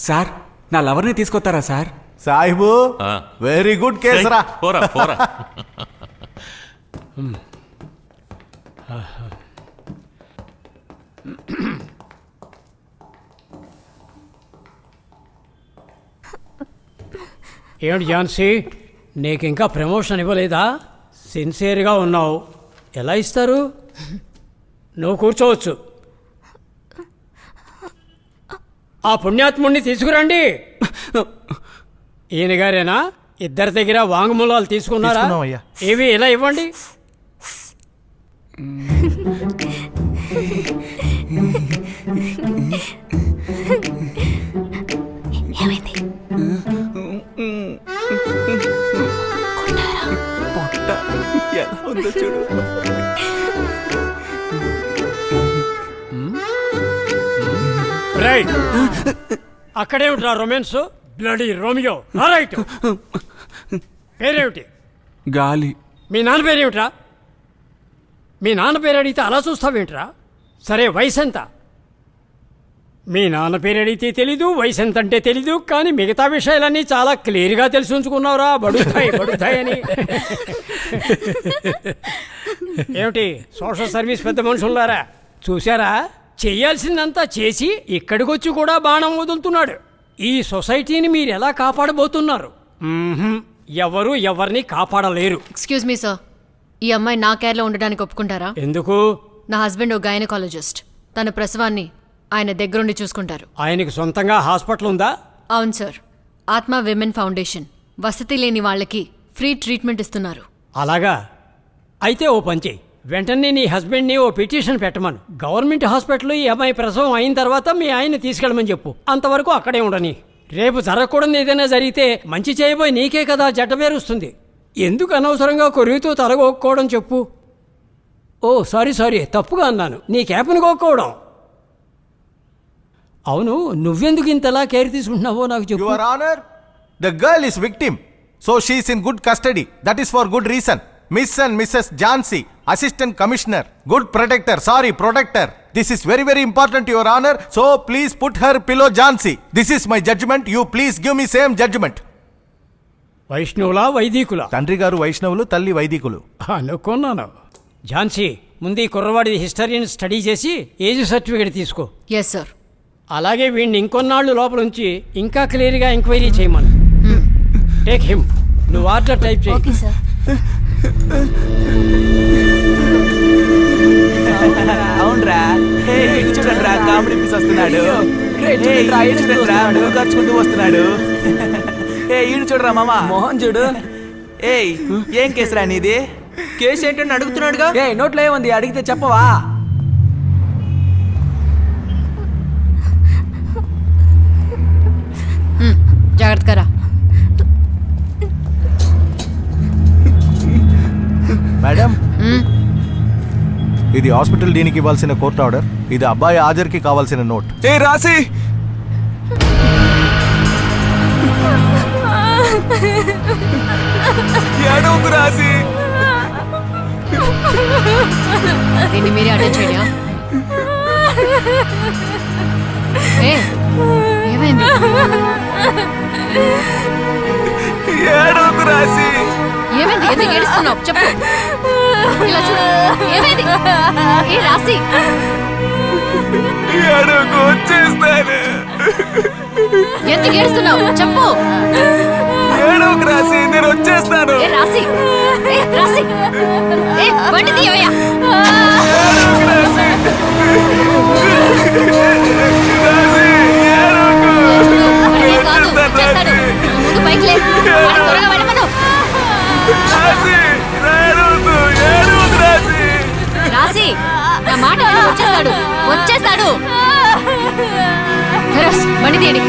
Sir నా లవర్ని తీసుకొస్తారా sir? Sahib very good case రా. పోరా పోరా. ఏమిటి ఝాన్సీ, నీకు ఇంకా ప్రమోషన్ ఇవ్వలేదా? సిన్సియర్గా ఉన్నావు, ఎలా ఇస్తారు? నువ్వు కూర్చోవచ్చు. ఆ పుణ్యాత్ముడిని తీసుకురండి. ఈయన గారేనా? ఇద్దరి దగ్గర వాంగ్మూలాలు తీసుకున్నారా? ఏవి ఇలా ఇవ్వండి. ఎలా ఉందో చూడు. రైట్, అక్కడే ఉంటా రొమాన్స్. Bloody Romeo. రైట్, పేరేమిటి? గాలి. మీ నాన్న పేరేమిట్రా? మీ నాన్న పేరు అడిగితే అలా చూస్తావేంట్రా? సరే, వయసు ఎంత? మీ నాన్న పేరు అడిగితే తెలీదు, వయసు ఎంత అంటే తెలీదు, కానీ మిగతా విషయాలన్నీ చాలా క్లియర్గా తెలిసి ఉంచుకున్నావురా. బడుతాయి బడుతాయి అని. ఏమిటి సోషల్ సర్వీస్ పెద్ద మనుషులారా, చూసారా? చెయ్యాల్సిందంతా చేసి ఇక్కడికొచ్చి కూడా బాణం వదులుతున్నాడు. ఈ సొసైటీని మీరు ఎలా కాపాడబోతున్నారు? ఎవరు ఎవరిని కాపాడలేరు. ఎక్స్క్యూజ్ మీ సార్, ఈ అమ్మాయి నా కేర్లో ఉండడానికి ఒప్పుకుంటారా? ఎందుకు? నా హస్బెండ్ ఓ గైనకాలజిస్ట్. తన ప్రసవాన్ని ఆయన దగ్గరుండి చూసుకుంటారు. ఆయనకి సొంతంగా హాస్పిటల్ ఉందా? అవును సార్, ఆత్మ విమెన్ ఫౌండేషన్ వసతి లేని వాళ్ళకి ఫ్రీ ట్రీట్మెంట్ ఇస్తున్నారు. అలాగా? అయితే ఓ పని చెయ్యి, వెంటనే నీ హస్బెండ్ని ఓ పిటిషన్ పెట్టమను. గవర్నమెంట్ హాస్పిటల్లో ఈ అమ్మాయి ప్రసవం అయిన తర్వాత మీ ఆయన్ని తీసుకెళ్ళమని చెప్పు. అంతవరకు అక్కడే ఉండని. రేపు జరగకూడదు ఏదైనా జరిగితే మంచి చేయబోయి నీకే కదా జడ్డ పేరుస్తుంది. ఎందుకు అనవసరంగా కొరివితో తలగొక్కోవడం చెప్పు. ఓ సారీ, తప్పుగా అన్నాను. నీ క్యాప్ను గోక్కోవడం. అవును, నువ్వెందుకు ఇంతలా కేర్ తీసుకుంటున్నావో నాకు చెప్పు. Your honour, the girl is victim, so she is in good custody. That is for good reason. Miss and Mrs. Jhansi, Assistant Commissioner, good protector, sorry, protector. This is very, very important, Your Honor. So please put her below Jhansi. This is my judgment. You please give me same judgment. వైష్ణవులా వైదికులా? తండ్రి గారు వైష్ణవులు, తల్లి వైదికులు. అనుకున్నాను. ఝాన్సీ, ముందు ఈ కుర్రవాడి హిస్టరీని స్టడీ చేసి ఏజ్ సర్టిఫికేట్ తీసుకో. Yes sir. అలాగే వీడిని ఇంకొన్నాళ్ళు లోపల ఉంచి ఇంకా క్లియర్గా ఎంక్వైరీ చేయమను. Take him. నువ్వు ఆర్డర్ టైప్ చేయి. Okay sir. అవునరా, చూడండి రా, కామెడీ పీస్ వస్తున్నాడు. చూడండి ఖర్చుకుంటూ వస్తున్నాడు. ఈడు చూడరా మామ, మోహన్ చూడు. ఏం కేసురా నీది? కేసు ఏంటని అడుగుతున్నాడుగా. నోట్లో ఏముంది అడిగితే చెప్పవా? జాగ్రత్తగా. మేడం, ఇది హాస్పిటల్ డీన్కి ఇవ్వాల్సిన కోర్టు ఆర్డర్. ఇది అబ్బాయి హాజరుకి కావాల్సిన నోట్. ఏ రాసి, ఏడవకు రాసి. దీన్ని మీరే అటెండ్ చేయా. ఏమైంది? ఏడవకు రాసి. ఏమైంది? ఎందుకు ఏడుస్తున్నావు? చెప్పు. ఇలా చూడు. ఏమైంది? ఏ రాసి, ఏడవకు, వచ్చేస్తాను. ఎందుకు ఏడుస్తున్నావు? చెప్పు. ఏడవకు రాసి, నేను వచ్చేస్తాను. ఏ రాసి, ఏ రాసి, ఏ బండి తీయవయ్యా. ఏడవకు రాసి. కాదు, చేస్తాడు. ముందు పైకి లేదు. త్వరగా వెళ్ళమను. రాసి, నా మాట వచ్చేస్తాడు. బండి తీయండి.